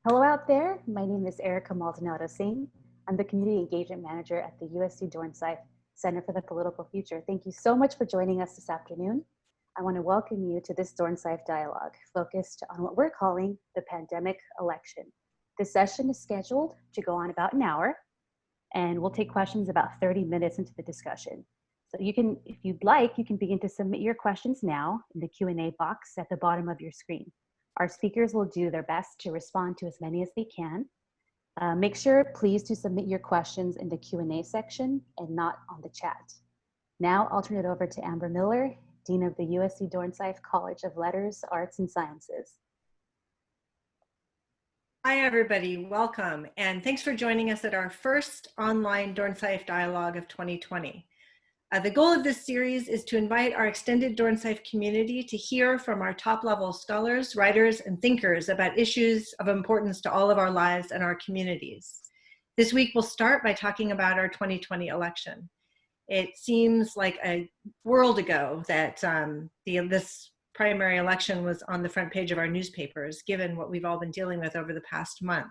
Hello out there. My name is Erica Maldonado Singh. I'm the Community Engagement Manager at the USC Dornsife Center for the Political Future. Thank you so much for joining us this afternoon. I want to welcome you to this Dornsife dialogue focused on what we're calling the pandemic election. This session is scheduled to go on about an hour, and we'll take questions about 30 minutes into the discussion. So you can, if you'd like, you can begin to submit your questions now in the Q&A box at the bottom of your screen. Our speakers will do their best to respond to as many as they can. Make sure, please, to submit your questions in the Q&A section and not on the chat. Now I'll turn it over to Amber Miller, Dean of the USC Dornsife College of Letters, Arts, and Sciences. Hi, everybody. Welcome. And thanks for joining us at our first online Dornsife Dialogue of 2020. The goal of this series is to invite our extended Dornsife community to hear from our top-level scholars, writers, and thinkers about issues of importance to all of our lives and our communities. This week, we'll start by talking about our 2020 election. It seems like a world ago that this primary election was on the front page of our newspapers, given what we've all been dealing with over the past month.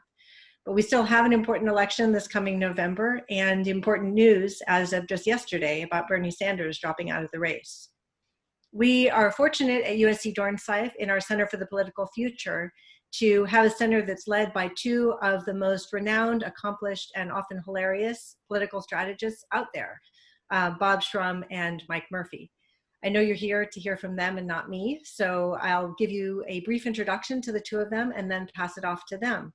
But we still have an important election this coming November and important news as of just yesterday about Bernie Sanders dropping out of the race. We are fortunate at USC Dornsife in our Center for the Political Future to have a center that's led by two of the most renowned, accomplished, and often hilarious political strategists out there, Bob Shrum and Mike Murphy. I know you're here to hear from them and not me, so I'll give you a brief introduction to the two of them and then pass it off to them.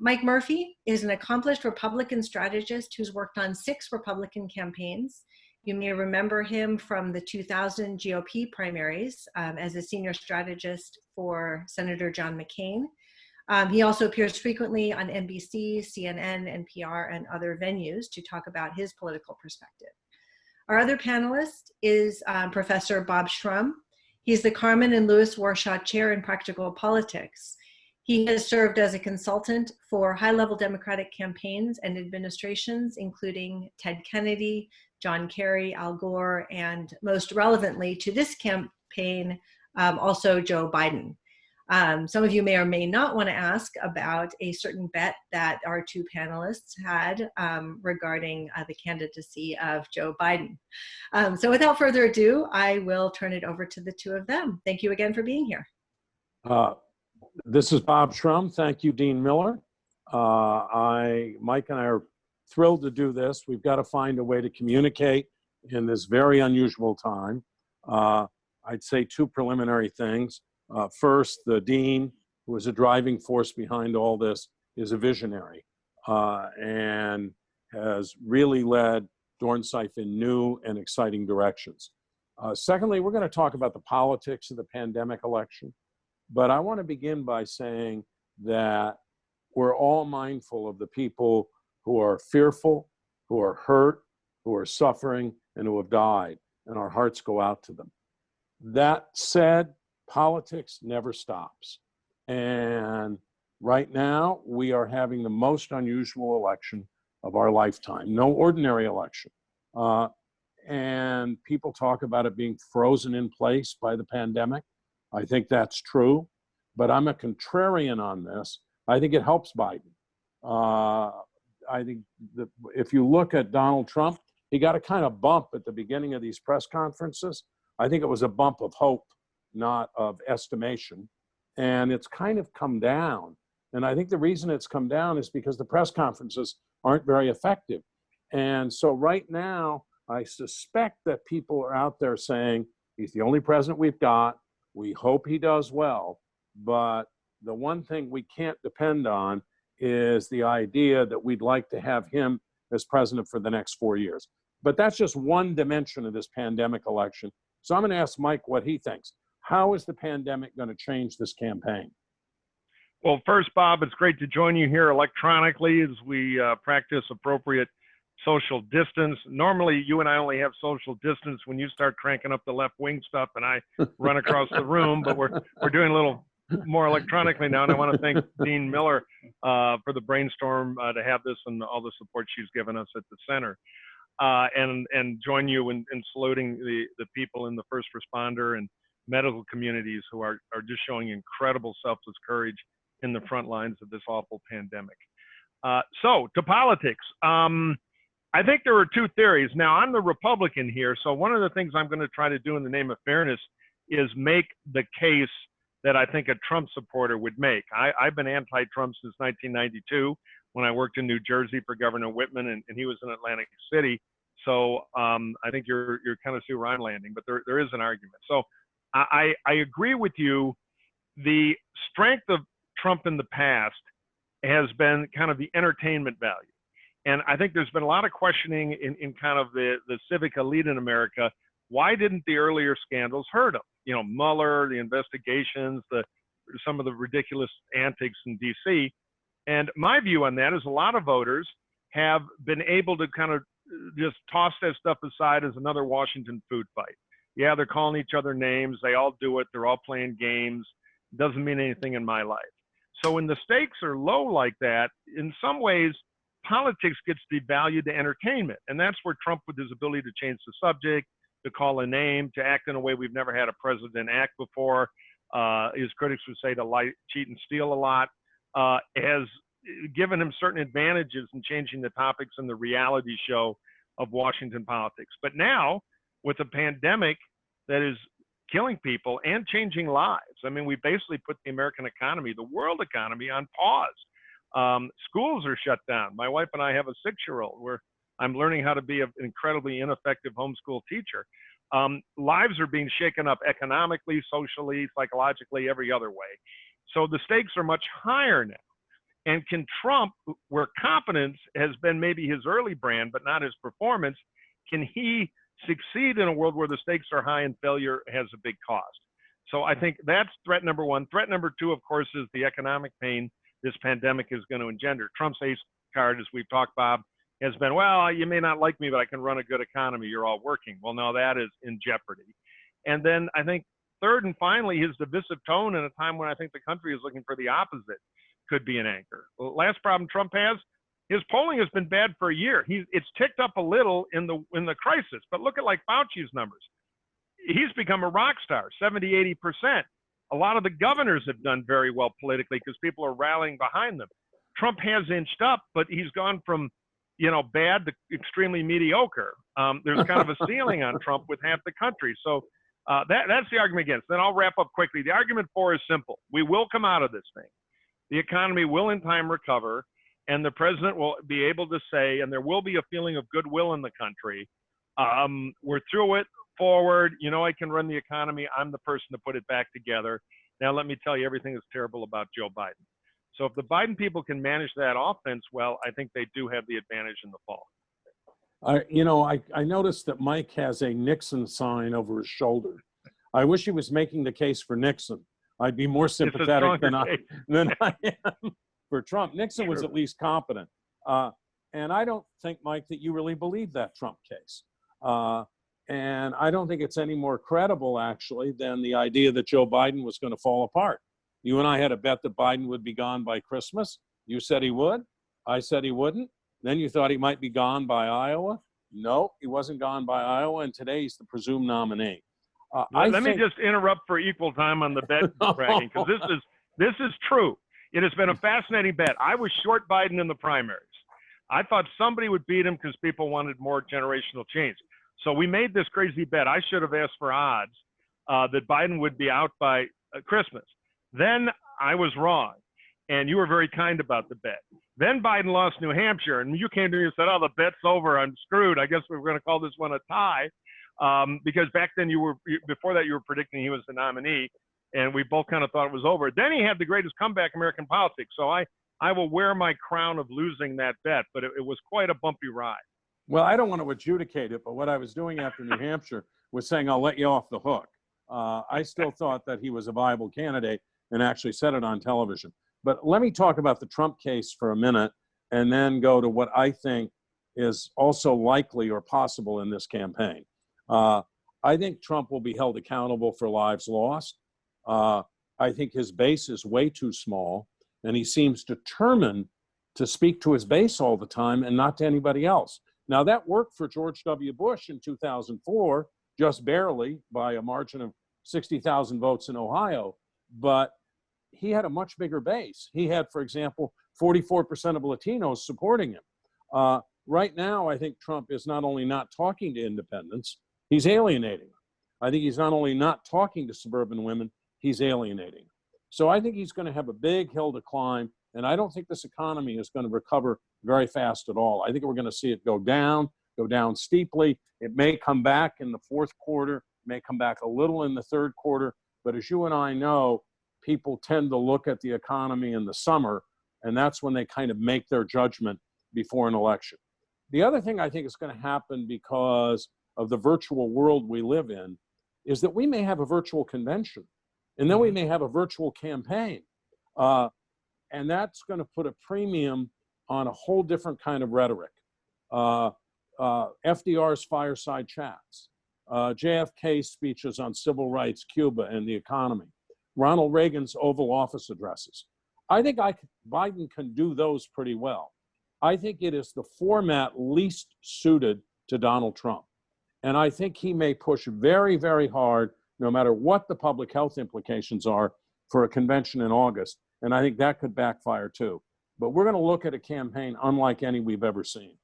Mike Murphy is an accomplished Republican strategist who's worked on 6 Republican campaigns. You may remember him from the 2000 GOP primaries as a senior strategist for Senator John McCain. He also appears frequently on NBC, CNN, NPR, and other venues to talk about his political perspective. Our other panelist is Professor Bob Shrum. He's the Carmen and Lewis Warshaw Chair in Practical Politics. He has served as a consultant for high-level Democratic campaigns and administrations, including Ted Kennedy, John Kerry, Al Gore, and most relevantly to this campaign, also Joe Biden. Some of you may or may not want to ask about a certain bet that our two panelists had regarding the candidacy of Joe Biden. So without further ado, I will turn it over to the two of them. Thank you again for being here. This is Bob Shrum. Thank you, Dean Miller. Mike and I are thrilled to do this. We've got to find a way to communicate in this very unusual time. I'd say 2 preliminary things. First, the dean, who is a driving force behind all this, is a visionary and has really led Dornsife in new and exciting directions. Secondly, we're going to talk about the politics of the pandemic election. But I want to begin by saying that we're all mindful of the people who are fearful, who are hurt, who are suffering, and who have died, and our hearts go out to them. That said, politics never stops. And right now, we are having the most unusual election of our lifetime, no ordinary election. And people talk about it being frozen in place by the pandemic. I think that's true, but I'm a contrarian on this. I think it helps Biden. I think that if you look at Donald Trump, he got a kind of bump at the beginning of these press conferences. I think it was a bump of hope, not of estimation. And it's kind of come down. And I think the reason it's come down is because the press conferences aren't very effective. And so right now, I suspect that people are out there saying, he's the only president we've got. We hope he does well, but the one thing we can't depend on is the idea that we'd like to have him as president for the next 4 years. But that's just one dimension of this pandemic election. So I'm going to ask Mike what he thinks. How is the pandemic going to change this campaign? Well, first, Bob, it's great to join you here electronically as we practice appropriate social distance. Normally, you and I only have social distance when you start cranking up the left wing stuff and I run across the room, but we're doing a little more electronically now. And I want to thank Dean Miller for the brainstorm to have this and all the support she's given us at the center. And join you in saluting the people in the first responder and medical communities who are just showing incredible selfless courage in the front lines of this awful pandemic. So to politics. I think there are two theories. Now, I'm the Republican here, so one of the things I'm going to try to do in the name of fairness is make the case that I think a Trump supporter would make. I've been anti-Trump since 1992 when I worked in New Jersey for Governor Whitman, and he was in Atlantic City. So I think you're kind of see where I'm landing, but there is an argument. So I agree with you. The strength of Trump in the past has been kind of the entertainment value. And I think there's been a lot of questioning in kind of the civic elite in America. Why didn't the earlier scandals hurt him? You know, Mueller, the investigations, some of the ridiculous antics in D.C. And my view on that is a lot of voters have been able to kind of just toss that stuff aside as another Washington food fight. Yeah, they're calling each other names. They all do it. They're all playing games. Doesn't mean anything in my life. So when the stakes are low like that, in some ways, politics gets devalued to entertainment. And that's where Trump, with his ability to change the subject, to call a name, to act in a way we've never had a president act before, his critics would say to lie, cheat, and steal a lot, has given him certain advantages in changing the topics in the reality show of Washington politics. But now, with a pandemic that is killing people and changing lives, I mean, we basically put the American economy, the world economy, on pause. Schools are shut down. My wife and I have a 6-year-old where I'm learning how to be an incredibly ineffective homeschool teacher. Lives are being shaken up economically, socially, psychologically, every other way. So the stakes are much higher now. And can Trump, where competence has been maybe his early brand, but not his performance, can he succeed in a world where the stakes are high and failure has a big cost? So I think that's threat number one. Threat number two, of course, is the economic pain this pandemic is going to engender. Trump's ace card, as we've talked, Bob, has been, well, you may not like me, but I can run a good economy. You're all working. Well, now that is in jeopardy. And then I think third and finally, his divisive tone in a time when I think the country is looking for the opposite could be an anchor. The last problem Trump has, his polling has been bad for a year. It's ticked up a little in the crisis, but look at like Fauci's numbers. He's become a rock star, 70, 80%. A lot of the governors have done very well politically because people are rallying behind them. Trump has inched up, but he's gone from, bad to extremely mediocre. There's kind of a ceiling on Trump with half the country. So that's the argument against. Then I'll wrap up quickly. The argument for is simple. We will come out of this thing. The economy will in time recover, and the president will be able to say, and there will be a feeling of goodwill in the country. We're through it, forward. I can run the economy. I'm the person to put it back together. Now, let me tell you, everything is terrible about Joe Biden. So if the Biden people can manage that offense well, I think they do have the advantage in the fall. I noticed that Mike has a Nixon sign over his shoulder. I wish he was making the case for Nixon. I'd be more sympathetic than I am for Trump. Nixon was at least competent. And I don't think, Mike, that you really believe that Trump case. And I don't think it's any more credible, actually, than the idea that Joe Biden was going to fall apart. You and I had a bet that Biden would be gone by Christmas. You said he would. I said he wouldn't. Then you thought he might be gone by Iowa. No, he wasn't gone by Iowa, and today he's the presumed nominee. Let me just interrupt for equal time on the bet bragging, because this is true. It has been a fascinating bet. I was short Biden in the primaries. I thought somebody would beat him because people wanted more generational change. So we made this crazy bet. I should have asked for odds that Biden would be out by Christmas. Then I was wrong, and you were very kind about the bet. Then Biden lost New Hampshire, and you came to me and said, oh, the bet's over. I'm screwed. I guess we're going to call this one a tie. Because back then before that you were predicting he was the nominee, and we both kind of thought it was over. Then he had the greatest comeback in American politics. So I will wear my crown of losing that bet, but it was quite a bumpy ride. Well, I don't want to adjudicate it, but what I was doing after New Hampshire was saying, I'll let you off the hook. I still thought that he was a viable candidate and actually said it on television. But let me talk about the Trump case for a minute and then go to what I think is also likely or possible in this campaign. I think Trump will be held accountable for lives lost. I think his base is way too small, and he seems determined to speak to his base all the time and not to anybody else. Now, that worked for George W. Bush in 2004, just barely by a margin of 60,000 votes in Ohio. But he had a much bigger base. He had, for example, 44% of Latinos supporting him. Right now, I think Trump is not only not talking to independents, he's alienating them. I think he's not only not talking to suburban women, he's alienating. So I think he's going to have a big hill to climb, and I don't think this economy is going to recover very fast at all. I think we're going to see it go down steeply. It may come back in the fourth quarter, may come back a little in the third quarter, but as you and I know, people tend to look at the economy in the summer, and that's when they kind of make their judgment before an election. The other thing I think is going to happen because of the virtual world we live in is that we may have a virtual convention, and then we may have a virtual campaign. And that's going to put a premium on a whole different kind of rhetoric. FDR's fireside chats, JFK's speeches on civil rights, Cuba, and the economy, Ronald Reagan's Oval Office addresses. I think Biden can do those pretty well. I think it is the format least suited to Donald Trump. And I think he may push very, very hard, no matter what the public health implications are, for a convention in August. And I think that could backfire too. But we're going to look at a campaign unlike any we've ever seen.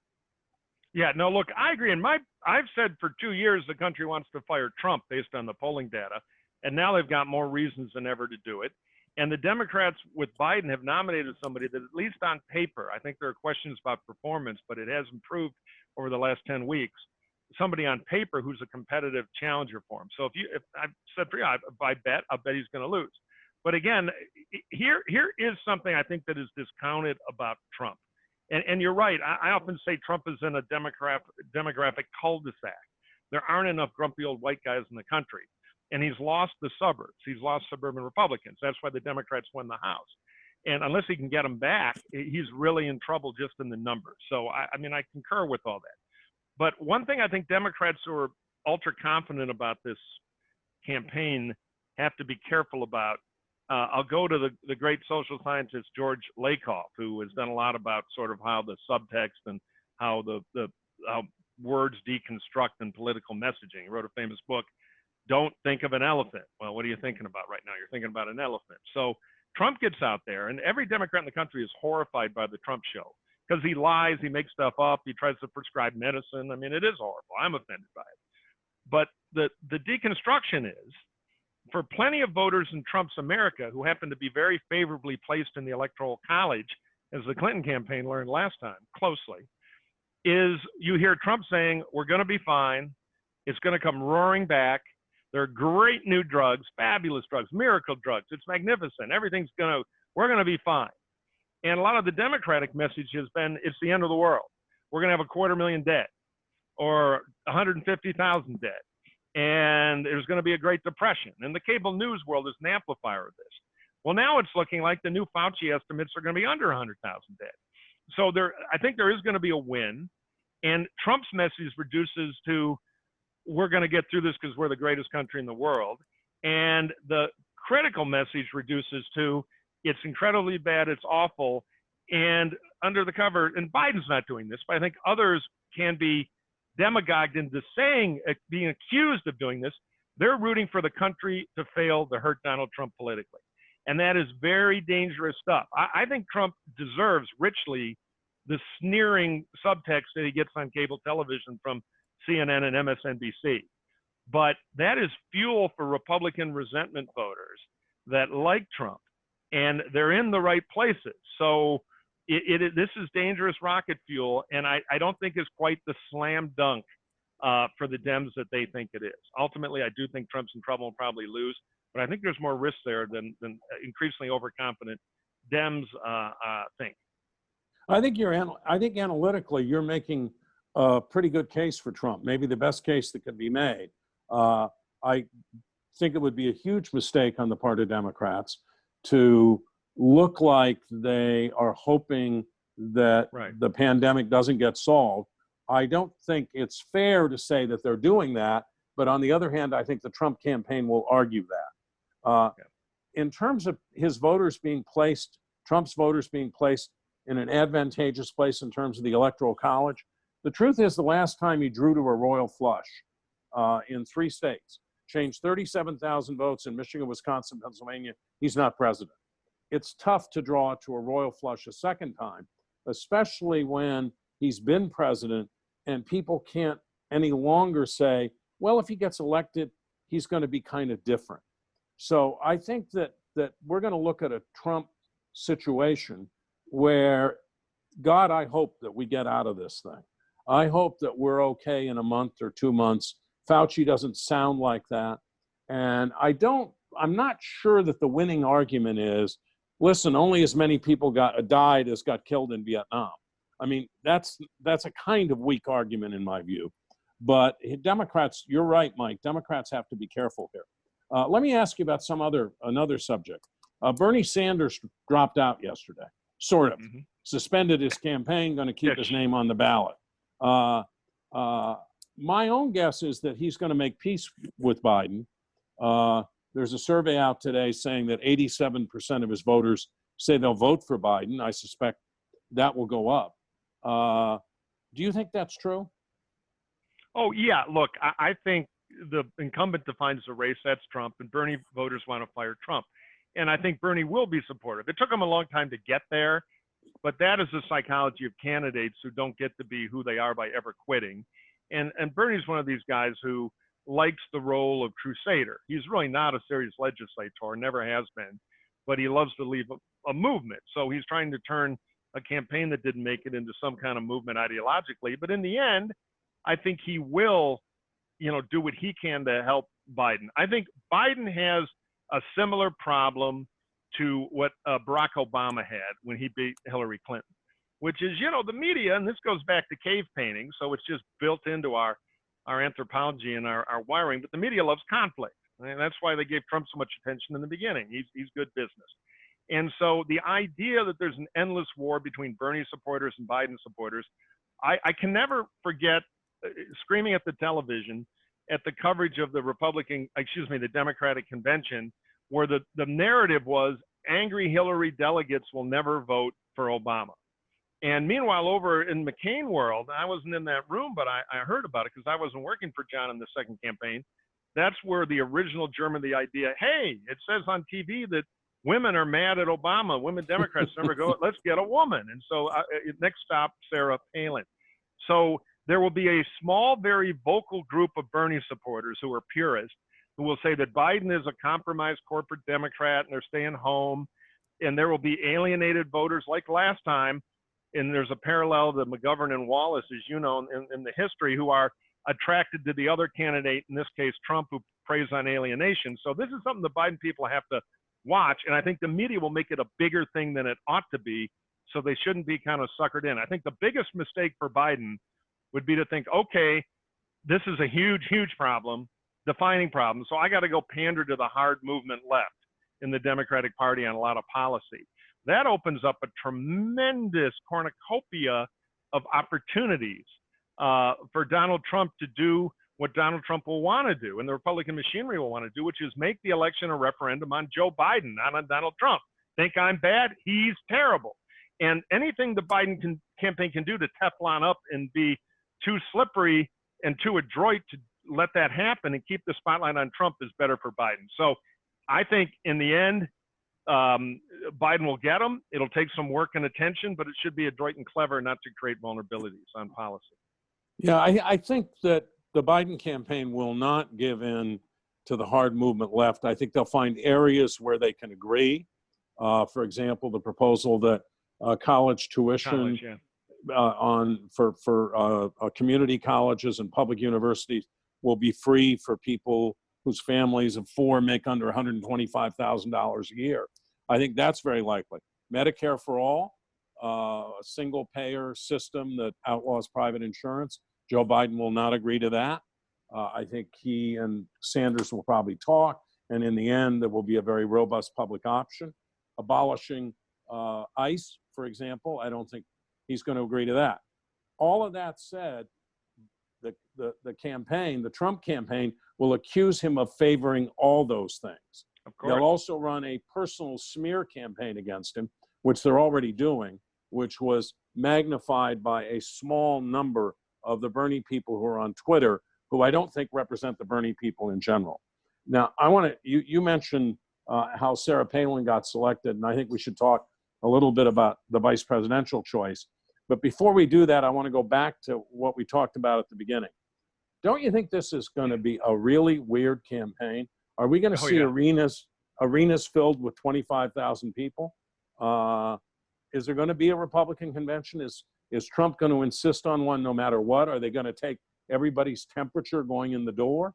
Yeah, no, look, I agree. And I've said for 2 years the country wants to fire Trump based on the polling data. And now they've got more reasons than ever to do it. And the Democrats with Biden have nominated somebody that, at least on paper, I think there are questions about performance, but it has improved over the last 10 weeks. Somebody on paper who's a competitive challenger for him. So if I've said for you, I'll bet he's going to lose. But again, here is something I think that is discounted about Trump. And you're right. I often say Trump is in a demographic cul-de-sac. There aren't enough grumpy old white guys in the country. And he's lost the suburbs. He's lost suburban Republicans. That's why the Democrats won the House. And unless he can get them back, he's really in trouble just in the numbers. So, I mean, I concur with all that. But one thing I think Democrats who are ultra confident about this campaign have to be careful about. I'll go to the great social scientist George Lakoff, who has done a lot about sort of how the subtext and how how words deconstruct in political messaging. He wrote a famous book, Don't Think of an Elephant. Well, what are you thinking about right now? You're thinking about an elephant. So Trump gets out there, and every Democrat in the country is horrified by the Trump show because he lies, he makes stuff up, he tries to prescribe medicine. I mean, it is horrible. I'm offended by it. But the deconstruction is, for plenty of voters in Trump's America who happen to be very favorably placed in the Electoral College, as the Clinton campaign learned last time closely, is you hear Trump saying, we're going to be fine. It's going to come roaring back. There are great new drugs, fabulous drugs, miracle drugs. It's magnificent. We're going to be fine. And a lot of the Democratic message has been, it's the end of the world. We're going to have 250,000 dead or 150,000 dead. And there's going to be a Great Depression. And the cable news world is an amplifier of this. Well, now it's looking like the new Fauci estimates are going to be under 100,000 dead. So I think there is going to be a win. And Trump's message reduces to, we're going to get through this because we're the greatest country in the world. And the critical message reduces to, it's incredibly bad, it's awful. And under the cover, and Biden's not doing this, but I think others can be demagogued into being accused of doing this. They're rooting for the country to fail to hurt Donald Trump politically. And that is very dangerous stuff. I think Trump deserves richly the sneering subtext that he gets on cable television from CNN and MSNBC. But that is fuel for Republican resentment voters that like Trump, and they're in the right places. So this is dangerous rocket fuel, and I don't think it's quite the slam dunk for the Dems that they think it is. Ultimately, I do think Trump's in trouble and probably lose, but I think there's more risk there than increasingly overconfident Dems think. I think analytically you're making a pretty good case for Trump, maybe the best case that could be made. I think it would be a huge mistake on the part of Democrats to look like they are hoping that the pandemic doesn't get solved. I don't think it's fair to say that they're doing that, but on the other hand, I think the Trump campaign will argue that. In terms of his voters being placed, Trump's voters being placed in an advantageous place in terms of the Electoral College, the truth is the last time he drew to a royal flush in 3 states, changed 37,000 votes in Michigan, Wisconsin, Pennsylvania, he's not president. it's tough to draw it to a royal flush a second time, especially when he's been president and people can't any longer say, well, if he gets elected, he's going to be kind of different. So I think that we're going to look at a Trump situation where, God, I hope that we get out of this thing. I hope that we're okay in a month or 2 months. Fauci doesn't sound like that. And I'm not sure that the winning argument is, listen, only as many people died as got killed in Vietnam. I mean, that's a kind of weak argument in my view. But Democrats, you're right, Mike, Democrats have to be careful here. Let me ask you about another subject. Bernie Sanders dropped out yesterday, sort of. Mm-hmm. Suspended his campaign, going to keep his name on the ballot. My own guess is that he's going to make peace with Biden. There's a survey out today saying that 87% of his voters say they'll vote for Biden. I suspect that will go up. Do you think that's true? Oh, yeah. Look, I think the incumbent defines the race. That's Trump, and Bernie voters want to fire Trump. And I think Bernie will be supportive. It took him a long time to get there, but that is the psychology of candidates who don't get to be who they are by ever quitting. And Bernie's one of these guys who likes the role of crusader. He's really not a serious legislator, never has been, but he loves to lead a movement. So he's trying to turn a campaign that didn't make it into some kind of movement ideologically. But in the end, I think he will, do what he can to help Biden. I think Biden has a similar problem to what Barack Obama had when he beat Hillary Clinton, which is, the media, and this goes back to cave painting, so it's just built into our anthropology and our wiring, but the media loves conflict. And that's why they gave Trump so much attention in the beginning. He's good business. And so the idea that there's an endless war between Bernie supporters and Biden supporters, I can never forget screaming at the television at the coverage of the Democratic convention, where the narrative was angry Hillary delegates will never vote for Obama. And meanwhile, over in McCain world, I wasn't in that room, but I heard about it because I wasn't working for John in the second campaign. That's where the original germ of the idea, hey, it says on TV that women are mad at Obama. Women Democrats never go, let's get a woman. And so next stop, Sarah Palin. So there will be a small, very vocal group of Bernie supporters who are purists who will say that Biden is a compromised corporate Democrat and they're staying home. And there will be alienated voters like last time. And there's a parallel to McGovern and Wallace, as you know, in the history, who are attracted to the other candidate, in this case, Trump, who preys on alienation. So this is something the Biden people have to watch. And I think the media will make it a bigger thing than it ought to be. So they shouldn't be kind of suckered in. I think the biggest mistake for Biden would be to think, okay, this is a huge, huge problem, defining problem. So I got to go pander to the hard movement left in the Democratic Party on a lot of policy. That opens up a tremendous cornucopia of opportunities for Donald Trump to do what Donald Trump will want to do and the Republican machinery will want to do, which is make the election a referendum on Joe Biden, not on Donald Trump. Think I'm bad? He's terrible. And anything the Biden campaign can do to Teflon up and be too slippery and too adroit to let that happen and keep the spotlight on Trump is better for Biden. So I think in the end, Biden will get them. It'll take some work and attention, but it should be adroit and clever, not to create vulnerabilities on policy. Yeah, I think that the Biden campaign will not give in to the hard movement left. I think they'll find areas where they can agree. For example, the proposal that college tuition for community colleges and public universities will be free for people whose families of four make under $125,000 a year. I think that's very likely. Medicare for all, a single payer system that outlaws private insurance. Joe Biden will not agree to that. I think he and Sanders will probably talk, and in the end, there will be a very robust public option. Abolishing ICE, for example, I don't think he's going to agree to that. All of that said, the campaign, the Trump campaign, will accuse him of favoring all those things. Of course. They'll also run a personal smear campaign against him, which they're already doing, which was magnified by a small number of the Bernie people who are on Twitter, who I don't think represent the Bernie people in general. Now, I want to, you mentioned how Sarah Palin got selected, and I think we should talk a little bit about the vice presidential choice. But before we do that, I want to go back to what we talked about at the beginning. Don't you think this is going to be a really weird campaign? Are we going to see arenas filled with 25,000 people? Is there going to be a Republican convention? Is Trump going to insist on one no matter what? Are they going to take everybody's temperature going in the door?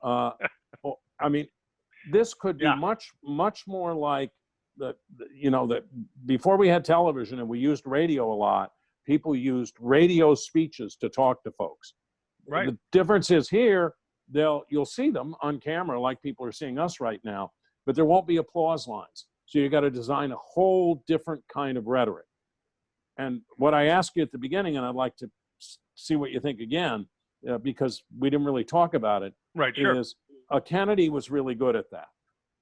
I mean, this could be much more like that before we had television and we used radio a lot, people used radio speeches to talk to folks. Right. The difference is here, you'll see them on camera like people are seeing us right now, but there won't be applause lines. So you got to design a whole different kind of rhetoric. And what I asked you at the beginning, and I'd like to see what you think again, because we didn't really talk about it, right? Sure. Is Kennedy was really good at that.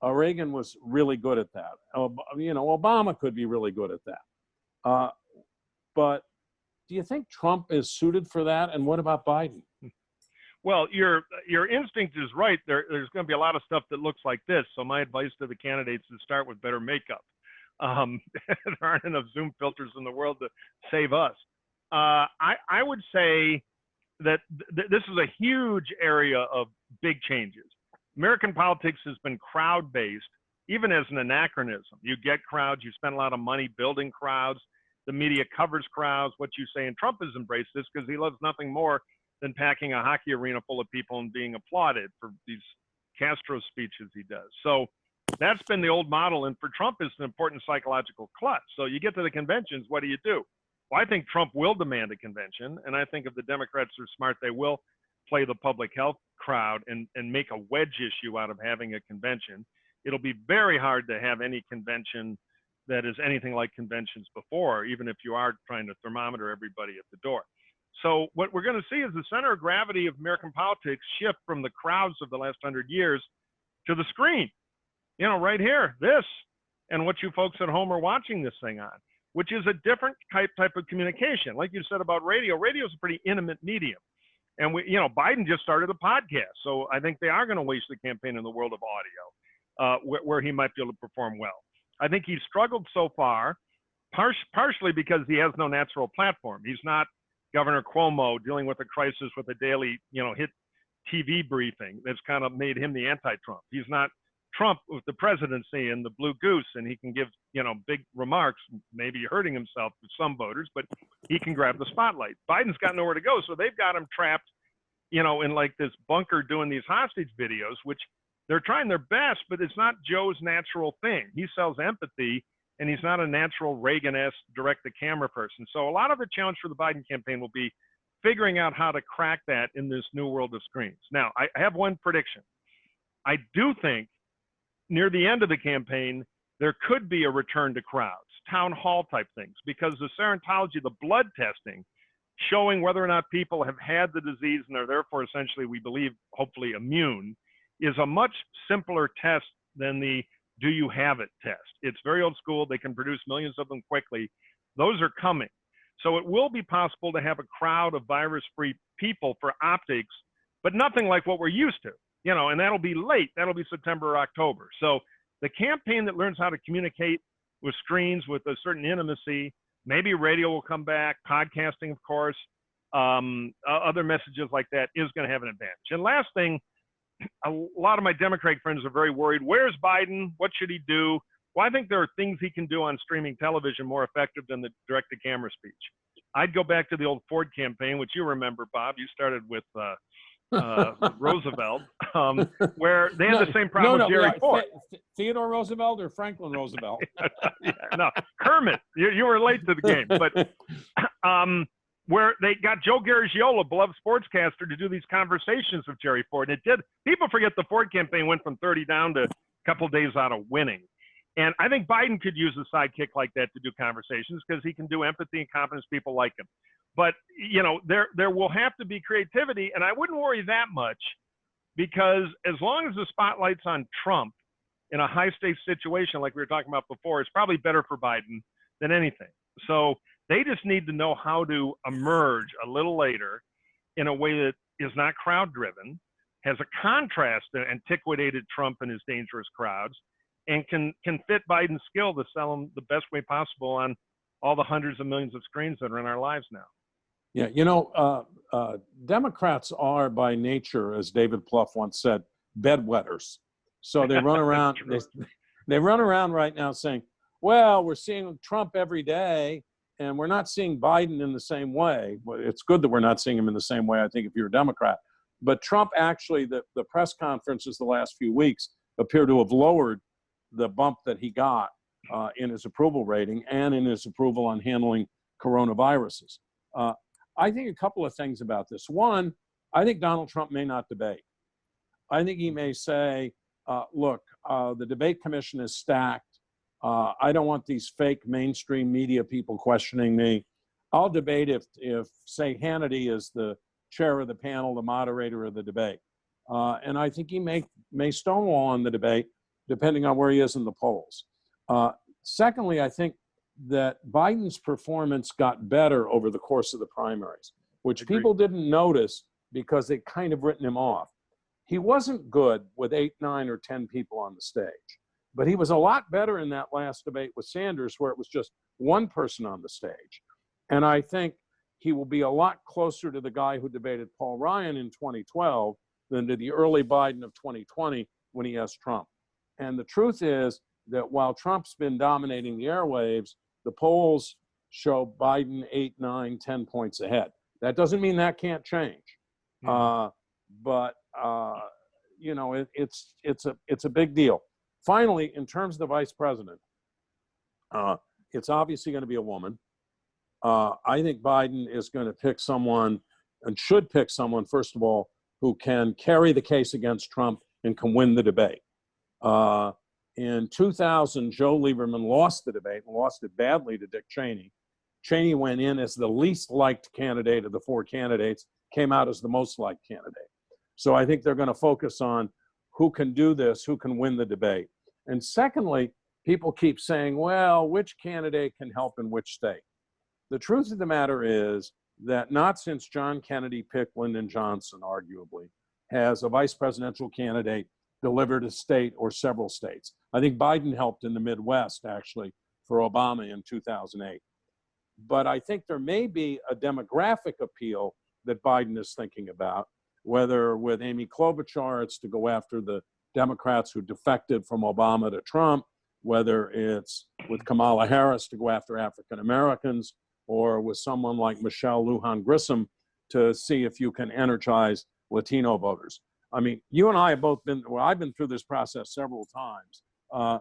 Reagan was really good at that. Obama could be really good at that. But do you think Trump is suited for that? And what about Biden? Well, your instinct is right. There's going to be a lot of stuff that looks like this. So my advice to the candidates is start with better makeup. There aren't enough Zoom filters in the world to save us. I would say that this is a huge area of big changes. American politics has been crowd-based, even as an anachronism. You get crowds, you spend a lot of money building crowds, the media covers crowds, what you say, and Trump has embraced this because he loves nothing more than packing a hockey arena full of people and being applauded for these Castro speeches he does. So that's been the old model, and for Trump, it's an important psychological clutch. So you get to the conventions, what do? Well, I think Trump will demand a convention, and I think if the Democrats are smart, they will play the public health crowd and make a wedge issue out of having a convention. It'll be very hard to have any convention that is anything like conventions before, even if you are trying to thermometer everybody at the door. So what we're going to see is the center of gravity of American politics shift from the crowds of the last 100 years to the screen, right here, this, and what you folks at home are watching this thing on, which is a different type of communication. Like you said about radio, radio is a pretty intimate medium. And Biden just started a podcast. So I think they are going to waste the campaign in the world of audio, where he might be able to perform well. I think he's struggled so far, partially because he has no natural platform. He's not Governor Cuomo dealing with a crisis with a daily, hit TV briefing that's kind of made him the anti-Trump. He's not Trump with the presidency and the blue goose, and he can give, big remarks, maybe hurting himself with some voters, but he can grab the spotlight. Biden's got nowhere to go, so they've got him trapped, in like this bunker doing these hostage videos, which they're trying their best, but it's not Joe's natural thing. He sells empathy, and he's not a natural Reagan-esque direct-to-camera person. So a lot of the challenge for the Biden campaign will be figuring out how to crack that in this new world of screens. Now, I have one prediction. I do think near the end of the campaign, there could be a return to crowds, town hall type things, because the serology, the blood testing, showing whether or not people have had the disease and are therefore essentially, we believe, hopefully immune, is a much simpler test than the do you have it test. It's very old school. They can produce millions of them quickly. Those are coming. So it will be possible to have a crowd of virus-free people for optics, but nothing like what we're used to, and that'll be late. That'll be September or October. So the campaign that learns how to communicate with screens with a certain intimacy, maybe radio will come back, podcasting, of course, other messages like that is going to have an advantage. And last thing, a lot of my Democratic friends are very worried. Where's Biden? What should he do? Well, I think there are things he can do on streaming television more effective than the direct-to-camera speech. I'd go back to the old Ford campaign, which you remember, Bob. You started with Roosevelt, where they had the same problem with Jerry Ford. Theodore Roosevelt or Franklin Roosevelt? No, Kermit. You were late to the game. But where they got Joe Garagiola, beloved sportscaster, to do these conversations with Jerry Ford. And it did. People forget the Ford campaign went from 30 down to a couple of days out of winning. And I think Biden could use a sidekick like that to do conversations because he can do empathy and confidence. People like him. But, there will have to be creativity. And I wouldn't worry that much because as long as the spotlight's on Trump in a high-stakes situation like we were talking about before, it's probably better for Biden than anything. So they just need to know how to emerge a little later in a way that is not crowd-driven, has a contrast to antiquated Trump and his dangerous crowds, and can fit Biden's skill to sell them the best way possible on all the hundreds of millions of screens that are in our lives now. Yeah, you know, Democrats are by nature, as David Plouffe once said, bedwetters. So they run around. They run around right now saying, "Well, we're seeing Trump every day, and we're not seeing Biden in the same way." Well, it's good that we're not seeing him in the same way, I think, if you're a Democrat. But Trump actually, the press conferences the last few weeks appear to have lowered the bump that he got in his approval rating and in his approval on handling coronaviruses. I think a couple of things about this. One, I think Donald Trump may not debate. I think he may say, look, the debate commission is stacked. I don't want these fake mainstream media people questioning me. I'll debate if say, Hannity is the chair of the panel, the moderator of the debate. And I think he may stonewall on the debate, depending on where he is in the polls. Secondly, I think that Biden's performance got better over the course of the primaries, which people didn't notice because they'd kind of written him off. He wasn't good with 8, 9, or 10 people on the stage, but he was a lot better in that last debate with Sanders, where it was just one person on the stage. And I think he will be a lot closer to the guy who debated Paul Ryan in 2012 than to the early Biden of 2020 when he has Trump. And the truth is that while Trump's been dominating the airwaves, the polls show Biden 8, 9, 10 points ahead. That doesn't mean that can't change. But you know, it's a big deal. Finally, in terms of the vice president, it's obviously going to be a woman. I think Biden is going to pick someone, and should pick someone, first of all, who can carry the case against Trump and can win the debate. In 2000, Joe Lieberman lost the debate and lost it badly to Dick Cheney. Cheney went in as the least liked candidate of the 4 candidates, came out as the most liked candidate. So I think they're going to focus on who can do this, who can win the debate. And secondly, people keep saying, well, which candidate can help in which state? The truth of the matter is that not since John Kennedy picked Lyndon Johnson, arguably, has a vice presidential candidate delivered a state or several states. I think Biden helped in the Midwest, actually, for Obama in 2008. But I think there may be a demographic appeal that Biden is thinking about, whether with Amy Klobuchar, it's to go after the Democrats who defected from Obama to Trump, whether it's with Kamala Harris to go after African Americans, or with someone like Michelle Lujan Grisham to see if you can energize Latino voters. I mean, you and I have both been, well, I've been through this process several times.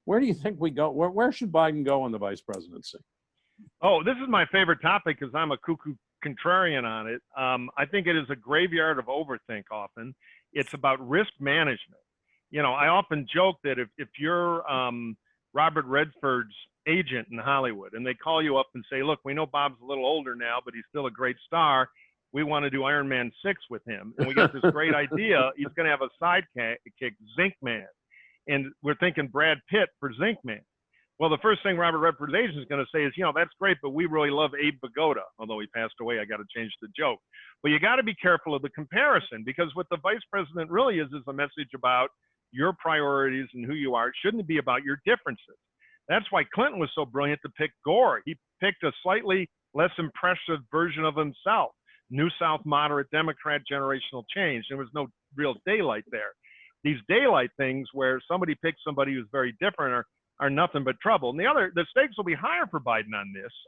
Where do you think we go? Where should Biden go in the vice presidency? Oh, this is my favorite topic because I'm a cuckoo contrarian on it. I think it is a graveyard of overthink often. It's about risk management. You know, I often joke that if you're Robert Redford's agent in Hollywood and they call you up and say, look, we know Bob's a little older now, but he's still a great star. We want to do Iron Man 6 with him. And we got this great idea. He's going to have a sidekick, Zinc Man. And we're thinking Brad Pitt for Zinc Man. Well, the first thing Robert Redford's agent is going to say is, you know, that's great, but we really love Abe Vigoda. Although he passed away, I got to change the joke. But you got to be careful of the comparison, because what the vice president really is a message about your priorities and who you are. It shouldn't be about your differences. That's why Clinton was so brilliant to pick Gore. He picked a slightly less impressive version of himself. New South moderate Democrat, generational change. There was no real daylight there. These daylight things where somebody picks somebody who's very different are nothing but trouble. And the stakes will be higher for Biden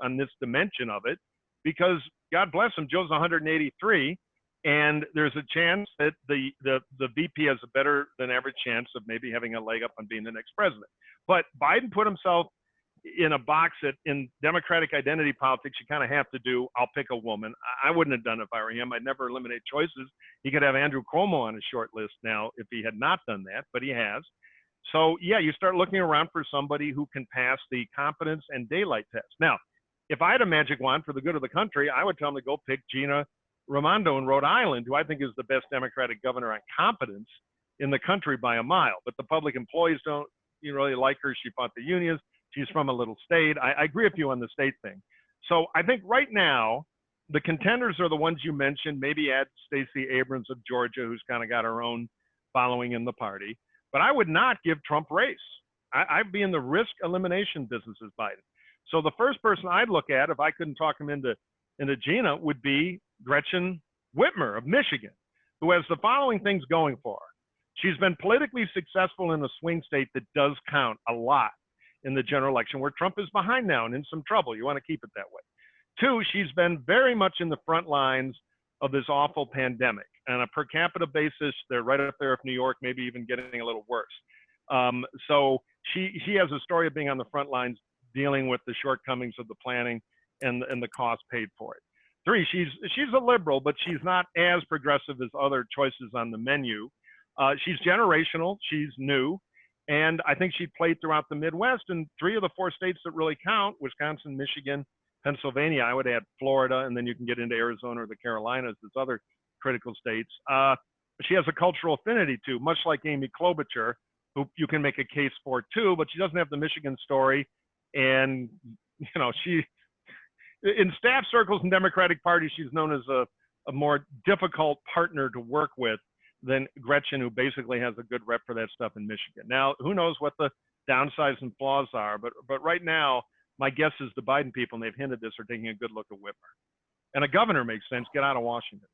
on this dimension of it, because God bless him, Joe's 183, and there's a chance that the VP has a better than average chance of maybe having a leg up on being the next president. But Biden put himself in a box that in Democratic identity politics, you kind of have to do, I'll pick a woman. I wouldn't have done it if I were him. I'd never eliminate choices. He could have Andrew Cuomo on his short list now if he had not done that, but he has. So yeah, you start looking around for somebody who can pass the competence and daylight test. Now, if I had a magic wand for the good of the country, I would tell him to go pick Gina Raimondo in Rhode Island, who I think is the best Democratic governor on competence in the country by a mile. But the public employees don't really like her. She fought the unions. She's from a little state. I agree with you on the state thing. So I think right now, the contenders are the ones you mentioned, maybe add Stacey Abrams of Georgia, who's kind of got her own following in the party. But I would not give Trump race. I'd be in the risk elimination business as Biden. So the first person I'd look at, if I couldn't talk him into Gina, would be Gretchen Whitmer of Michigan, who has the following things going for her. She's been politically successful in a swing state that does count a lot in the general election, where Trump is behind now and in some trouble. You want to keep it that way. 2, she's been very much in the front lines of this awful pandemic. On a per capita basis, they're right up there with New York, maybe even getting a little worse. So she has a story of being on the front lines, dealing with the shortcomings of the planning and the cost paid for it. 3, she's a liberal, but she's not as progressive as other choices on the menu. She's generational, she's new, and I think she played throughout the Midwest. And 3 of the 4 states that really count, Wisconsin, Michigan, Pennsylvania, I would add Florida, and then you can get into Arizona or the Carolinas as other critical states. She has a cultural affinity too, much like Amy Klobuchar, who you can make a case for too, but she doesn't have the Michigan story. And, you know, she, in staff circles and Democratic Party, she's known as a more difficult partner to work with than Gretchen, who basically has a good rep for that stuff in Michigan. Now, who knows what the downsides and flaws are, but right now, my guess is the Biden people, and they've hinted this, are taking a good look at Whitmer. And a governor makes sense. Get out of Washington.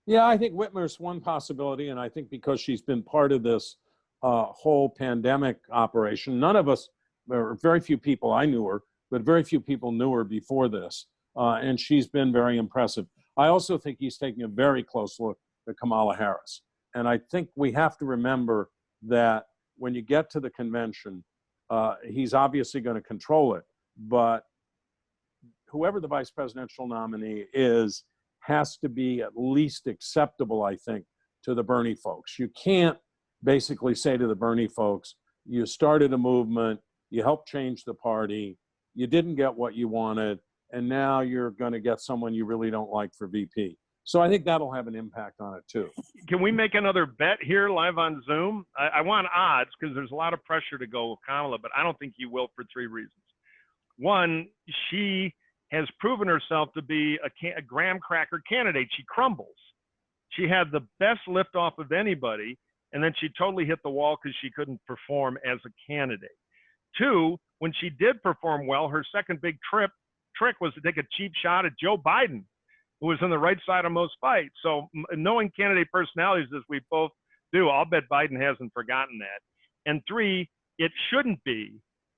Yeah, I think Whitmer's one possibility, and I think because she's been part of this whole pandemic operation, none of us, or very few people, I knew her, but very few people knew her before this, and she's been very impressive. I also think he's taking a very close look at Kamala Harris, and I think we have to remember that when you get to the convention, he's obviously going to control it, but whoever the vice presidential nominee is has to be at least acceptable, I think, to the Bernie folks. You can't basically say to the Bernie folks, you started a movement, you helped change the party, you didn't get what you wanted, and now you're going to get someone you really don't like for VP. So I think that'll have an impact on it too. Can we make another bet here live on Zoom? I want odds because there's a lot of pressure to go with Kamala, but I don't think you will for 3 reasons. One, she has proven herself to be a graham cracker candidate. She crumbles. She had the best liftoff of anybody, and then she totally hit the wall because she couldn't perform as a candidate. 2, when she did perform well, her second big trick was to take a cheap shot at Joe Biden, who was on the right side of most fights. So knowing candidate personalities as we both do, I'll bet Biden hasn't forgotten that. And 3, it shouldn't be,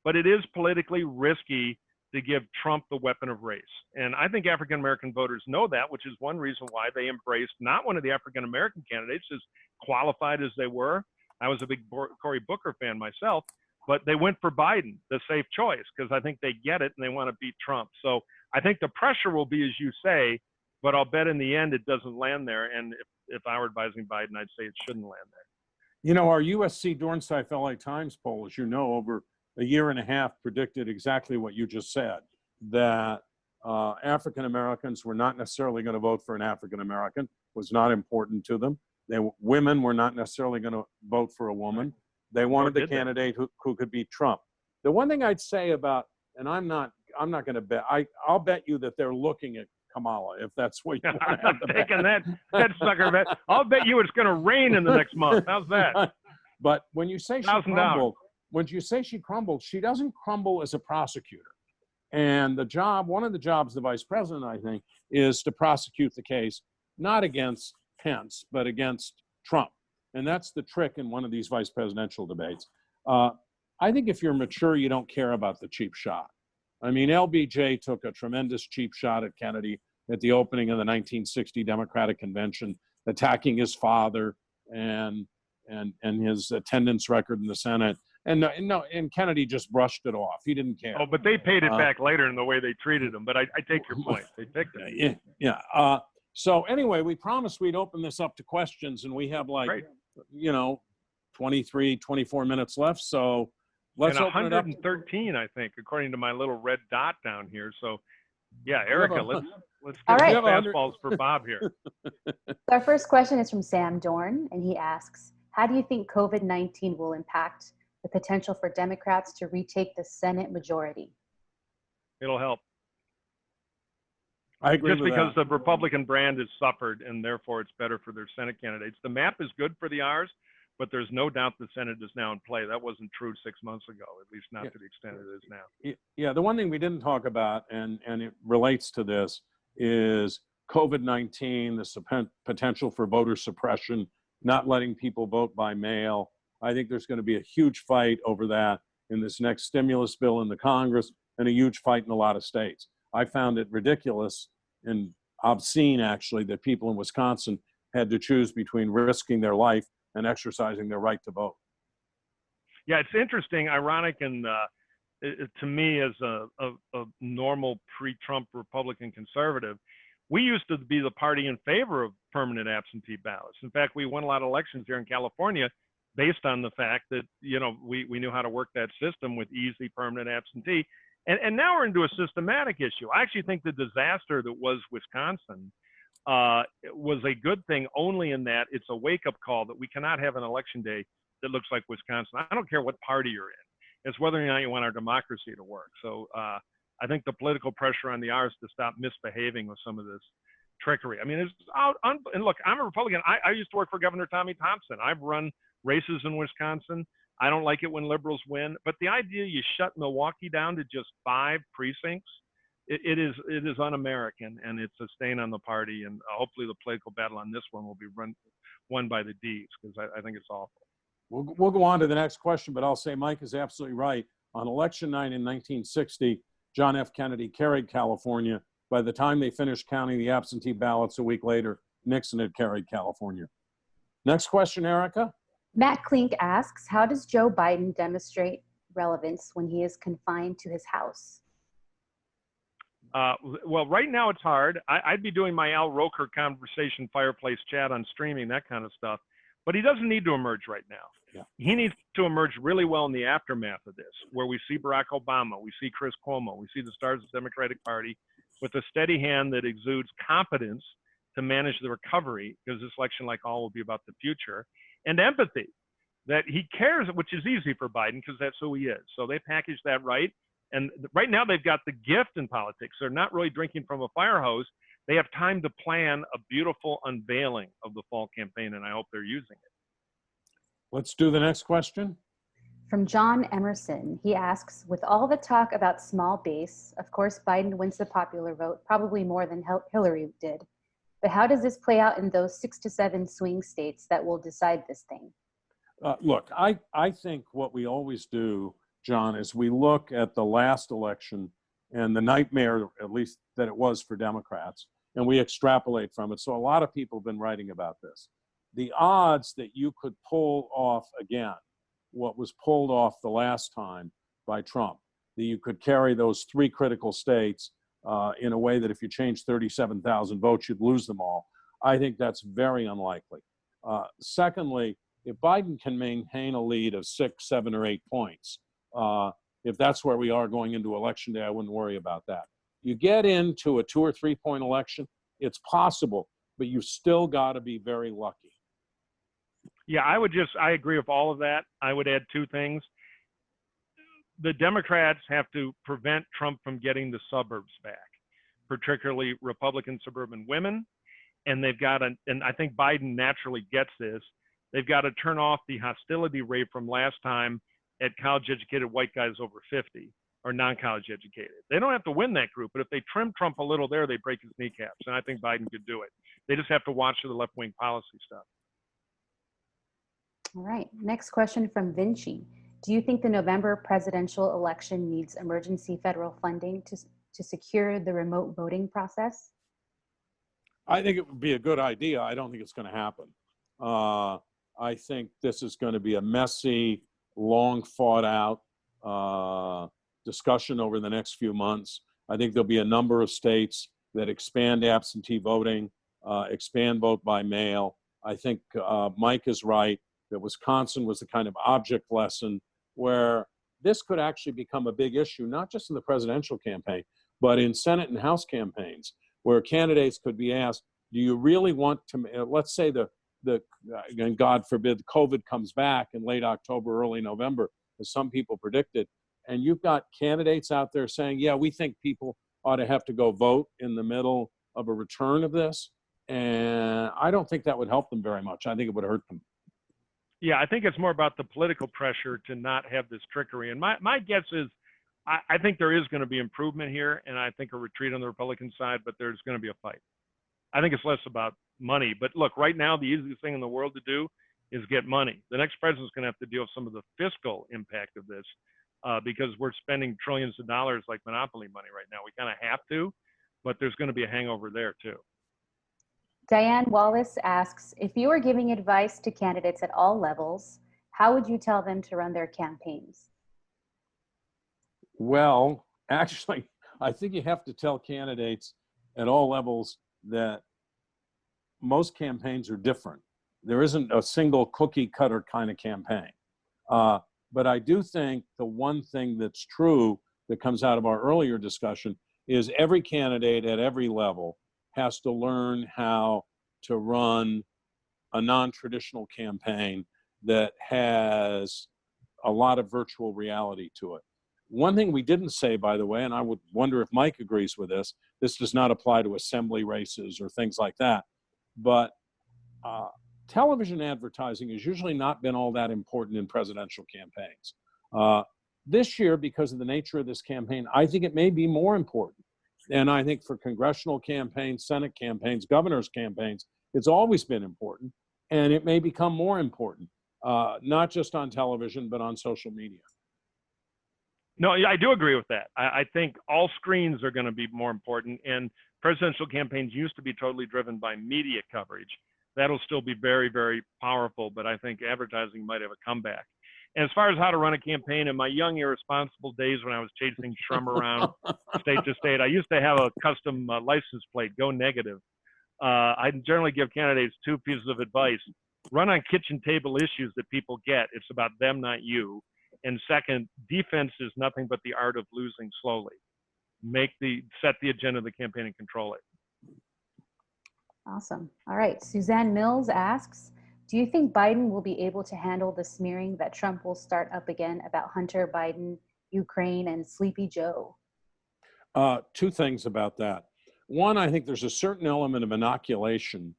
but it is politically risky to give Trump the weapon of race. And I think African-American voters know that, which is one reason why they embraced not one of the African-American candidates, as qualified as they were. I was a big Cory Booker fan myself, but they went for Biden, the safe choice, because I think they get it and they want to beat Trump. So I think the pressure will be, as you say, but I'll bet in the end it doesn't land there. And if I were advising Biden, I'd say it shouldn't land there. You know, our USC Dornsife LA Times poll, as you know, over a year and a half predicted exactly what you just said, that African Americans were not necessarily going to vote for an African American, was not important to them. Women were not necessarily going to vote for a woman. They wanted the candidate who could beat Trump. The one thing I'd say about, and I'm not going to bet, I'll bet you that they're looking at Kamala, if that's what you want to have. I'm taking that sucker bet. I'll bet you it's going to rain in the next month. How's that? But when you say she crumbled, she doesn't crumble as a prosecutor. And one of the jobs of the vice president, I think, is to prosecute the case, not against Pence, but against Trump. And that's the trick in one of these vice presidential debates. I think if you're mature, you don't care about the cheap shot. I mean, LBJ took a tremendous cheap shot at Kennedy at the opening of the 1960 Democratic Convention, attacking his father and his attendance record in the Senate. And Kennedy just brushed it off. He didn't care. Oh, but they paid it back later in the way they treated him. But I take your point. They picked it. Yeah. So anyway, we promised we'd open this up to questions, and we have 23, 24 minutes left. So let's open it up. 113, I think, according to my little red dot down here. So, yeah, Erica, let's All get right. fastballs for Bob here. Our first question is from Sam Dorn, and he asks, how do you think COVID-19 will impact the potential for Democrats to retake the Senate majority? It'll help. I agree Just with because that. the Republican brand has suffered, and therefore it's better for their Senate candidates. The map is good for the R's, but there's no doubt the Senate is now in play. That wasn't true 6 months ago, at least not Yeah. to the extent it is now. Yeah, the one thing we didn't talk about, and it relates to this, is COVID-19, the potential for voter suppression, not letting people vote by mail. I think there's going to be a huge fight over that in this next stimulus bill in the Congress, and a huge fight in a lot of states. I found it ridiculous and obscene, actually, that people in Wisconsin had to choose between risking their life and exercising their right to vote. Yeah, it's interesting, ironic, and to me, as a normal pre-Trump Republican conservative, we used to be the party in favor of permanent absentee ballots. In fact, we won a lot of elections here in California based on the fact that, you know, we knew how to work that system with easy permanent absentee. And now we're into a systematic issue. I actually think the disaster that was Wisconsin was a good thing only in that it's a wake-up call that we cannot have an election day that looks like Wisconsin. I don't care what party you're in. It's whether or not you want our democracy to work. So I think the political pressure on the R's to stop misbehaving with some of this trickery. I mean, it's out. And look, I'm a Republican. I used to work for Governor Tommy Thompson. I've run races in Wisconsin. I don't like it when liberals win, but the idea you shut Milwaukee down to just 5 precincts, it is un-American, and it's a stain on the party. And hopefully the political battle on this one will be won by the Ds, because I think it's awful. We'll go on to the next question, but I'll say Mike is absolutely right. On election night in 1960, John F. Kennedy carried California. By the time they finished counting the absentee ballots a week later, Nixon had carried California. Next question, Erica. Matt Klink asks, how does Joe Biden demonstrate relevance when he is confined to his house? Well, right now it's hard. I'd be doing my Al Roker conversation fireplace chat on streaming, that kind of stuff. But he doesn't need to emerge right now. Yeah. He needs to emerge really well in the aftermath of this, where we see Barack Obama, we see Chris Cuomo, we see the stars of the Democratic Party with a steady hand that exudes competence to manage the recovery, because this election, like all, will be about the future, and empathy, that he cares, which is easy for Biden because that's who he is. So they package that right. And right now they've got the gift in politics. They're not really drinking from a fire hose. They have time to plan a beautiful unveiling of the fall campaign, and I hope they're using it. Let's do the next question. From John Emerson, he asks, with all the talk about small base, of course, Biden wins the popular vote, probably more than Hillary did. But how does this play out in those 6 to 7 swing states that will decide this thing? Look, I think what we always do, John, is we look at the last election and the nightmare, at least that it was for Democrats, and we extrapolate from it. So a lot of people have been writing about this. The odds that you could pull off again what was pulled off the last time by Trump, that you could carry those 3 critical states in a way that if you change 37,000 votes, you'd lose them all, I think that's very unlikely. Secondly, if Biden can maintain a lead of 6, 7, or 8 points, if that's where we are going into Election Day, I wouldn't worry about that. You get into a 2 or 3 point election, it's possible, but you've still got to be very lucky. Yeah, I agree with all of that. I would add 2 things. The Democrats have to prevent Trump from getting the suburbs back, particularly Republican suburban women. And they've got to, and I think Biden naturally gets this, they've got to turn off the hostility rate from last time at college-educated white guys over 50 or non-college educated. They don't have to win that group, but if they trim Trump a little there, they break his kneecaps. And I think Biden could do it. They just have to watch the left-wing policy stuff. All right, next question from Vinci. Do you think the November presidential election needs emergency federal funding to secure the remote voting process? I think it would be a good idea. I don't think it's going to happen. I think this is going to be a messy, long fought out discussion over the next few months. I think there'll be a number of states that expand absentee voting, expand vote by mail. I think Mike is right that Wisconsin was the kind of object lesson where this could actually become a big issue, not just in the presidential campaign, but in Senate and House campaigns, where candidates could be asked, do you really want to, let's say and God forbid, COVID comes back in late October, early November, as some people predicted, and you've got candidates out there saying, yeah, we think people ought to have to go vote in the middle of a return of this. And I don't think that would help them very much. I think it would hurt them. Yeah, I think it's more about the political pressure to not have this trickery. And my guess is I think there is going to be improvement here, and I think a retreat on the Republican side, but there's going to be a fight. I think it's less about money. But look, right now, the easiest thing in the world to do is get money. The next president's going to have to deal with some of the fiscal impact of this because we're spending trillions of dollars like monopoly money right now. We kind of have to, but there's going to be a hangover there too. Diane Wallace asks, if you were giving advice to candidates at all levels, how would you tell them to run their campaigns? Well, actually, I think you have to tell candidates at all levels that most campaigns are different. There isn't a single cookie cutter kind of campaign. But I do think the one thing that's true that comes out of our earlier discussion is every candidate at every level has to learn how to run a non-traditional campaign that has a lot of virtual reality to it. One thing we didn't say, by the way, and I would wonder if Mike agrees with this does not apply to assembly races or things like that, but television advertising has usually not been all that important in presidential campaigns. This year, because of the nature of this campaign, I think it may be more important. And I think for congressional campaigns, Senate campaigns, governors' campaigns, it's always been important. And it may become more important, not just on television, but on social media. No, I do agree with that. I think all screens are going to be more important. And presidential campaigns used to be totally driven by media coverage. That'll still be very, very powerful, but I think advertising might have a comeback. And as far as how to run a campaign, in my young, irresponsible days when I was chasing Shrum around state to state, I used to have a custom license plate, go negative. I generally give candidates two pieces of advice. Run on kitchen table issues that people get. It's about them, not you. And second, defense is nothing but the art of losing slowly. Set the agenda of the campaign and control it. Awesome. All right. Suzanne Mills asks, do you think Biden will be able to handle the smearing that Trump will start up again about Hunter Biden, Ukraine, and Sleepy Joe? Two things about that. One, I think there's a certain element of inoculation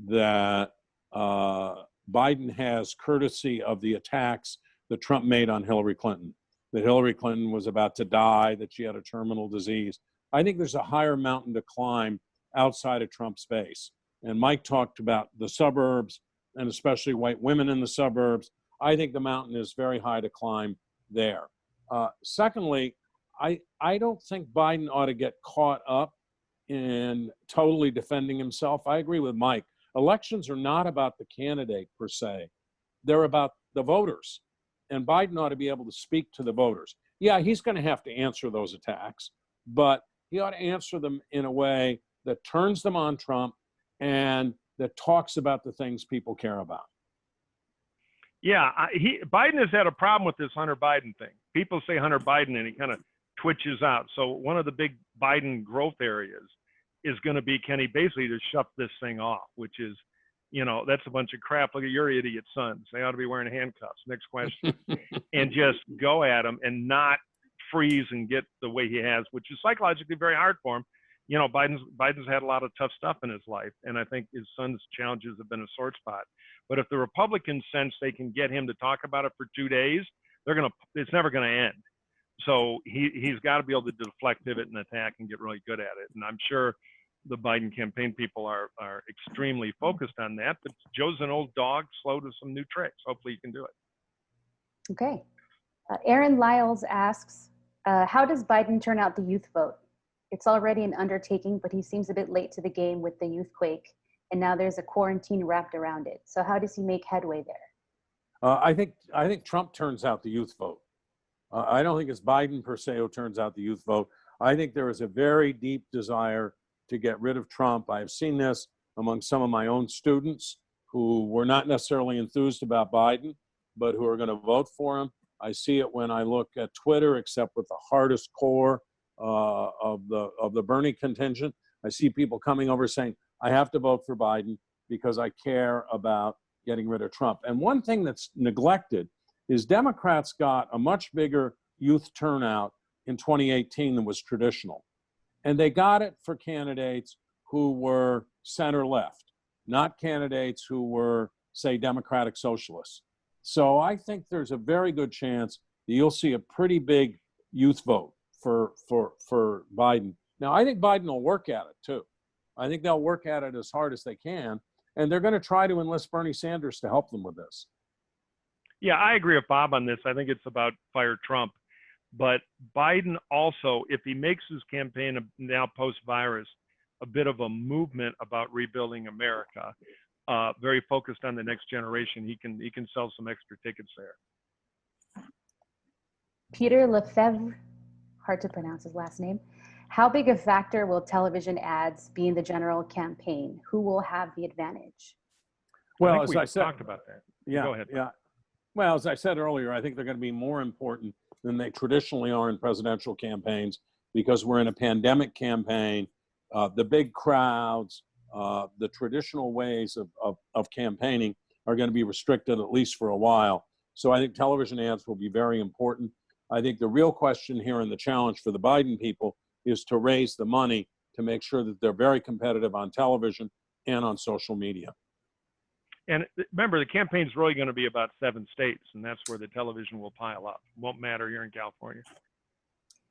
that Biden has courtesy of the attacks that Trump made on Hillary Clinton, that Hillary Clinton was about to die, that she had a terminal disease. I think there's a higher mountain to climb outside of Trump's base. And Mike talked about the suburbs, and especially white women in the suburbs. I think the mountain is very high to climb there. Secondly, I don't think Biden ought to get caught up in totally defending himself. I agree with Mike. Elections are not about the candidate per se. They're about the voters. And Biden ought to be able to speak to the voters. Yeah, he's going to have to answer those attacks, but he ought to answer them in a way that turns them on Trump and that talks about the things people care about. Yeah, Biden has had a problem with this Hunter Biden thing. People say Hunter Biden and he kind of twitches out. So one of the big Biden growth areas is going to be, can he basically just shut this thing off, which is, that's a bunch of crap. Look at your idiot sons. They ought to be wearing handcuffs. Next question. And just go at him and not freeze and get the way he has, which is psychologically very hard for him. Biden's had a lot of tough stuff in his life, and I think his son's challenges have been a sore spot. But if the Republicans sense they can get him to talk about it for 2 days, it's never going to end. So he's got to be able to deflect, pivot, and attack and get really good at it. And I'm sure the Biden campaign people are extremely focused on that. But Joe's an old dog, slow to some new tricks. Hopefully he can do it. Okay. Aaron Lyles asks, how does Biden turn out the youth vote? It's already an undertaking, but he seems a bit late to the game with the youthquake, and now there's a quarantine wrapped around it. So how does he make headway there? I think Trump turns out the youth vote. I don't think it's Biden per se who turns out the youth vote. I think there is a very deep desire to get rid of Trump. I've seen this among some of my own students who were not necessarily enthused about Biden, but who are going to vote for him. I see it when I look at Twitter, except with the hardest core of the Bernie contingent. I see people coming over saying, I have to vote for Biden because I care about getting rid of Trump. And one thing that's neglected is Democrats got a much bigger youth turnout in 2018 than was traditional. And they got it for candidates who were center left, not candidates who were, say, Democratic socialists. So I think there's a very good chance that you'll see a pretty big youth vote for Biden. Now, I think Biden will work at it too. I think they'll work at it as hard as they can, and they're going to try to enlist Bernie Sanders to help them with this. Yeah, I agree with Bob on this. I think it's about fire Trump. But Biden also, if he makes his campaign now post-virus a bit of a movement about rebuilding America, very focused on the next generation, he can sell some extra tickets there. Peter Lefebvre, hard to pronounce his last name. How big a factor will television ads be in the general campaign? Who will have the advantage? Well, as I said, talked about that. Yeah, go ahead. Yeah. Well, as I said earlier, I think they're going to be more important than they traditionally are in presidential campaigns because we're in a pandemic campaign. The big crowds, the traditional ways of campaigning are going to be restricted at least for a while. So I think television ads will be very important. I think the real question here and the challenge for the Biden people is to raise the money to make sure that they're very competitive on television and on social media. And remember, the campaign's really going to be about 7 states, and that's where the television will pile up. Won't matter here in California.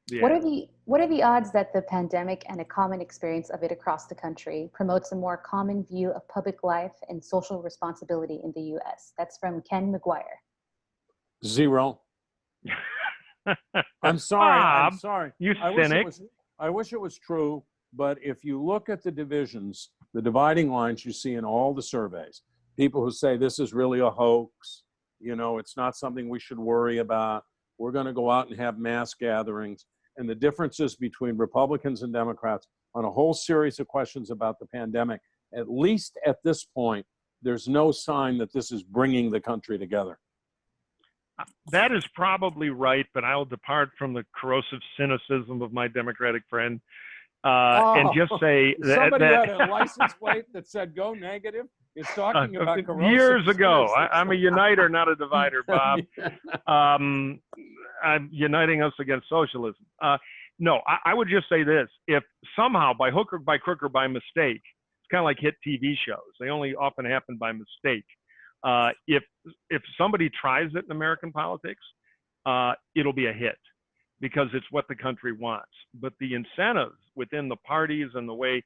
Yeah. What are the odds that the pandemic and a common experience of it across the country promotes a more common view of public life and social responsibility in the U.S.? That's from Ken McGuire. 0. I'm sorry. Bob, I'm sorry. You cynic. I wish it was true, but if you look at the divisions, the dividing lines you see in all the surveys, people who say this is really a hoax, it's not something we should worry about. We're going to go out and have mass gatherings. And the differences between Republicans and Democrats on a whole series of questions about the pandemic, at least at this point, there's no sign that this is bringing the country together. That is probably right, but I'll depart from the corrosive cynicism of my Democratic friend and just say that somebody had a license plate that said "Go Negative." It's talking about corrosive years ago. cynicism. I'm a uniter, not a divider, Bob. I'm uniting us against socialism. No, I would just say this: if somehow, by hook or by crook or by mistake, it's kind of like hit TV shows. They only often happen by mistake. If somebody tries it in American politics, it'll be a hit because it's what the country wants. But the incentives within the parties and the way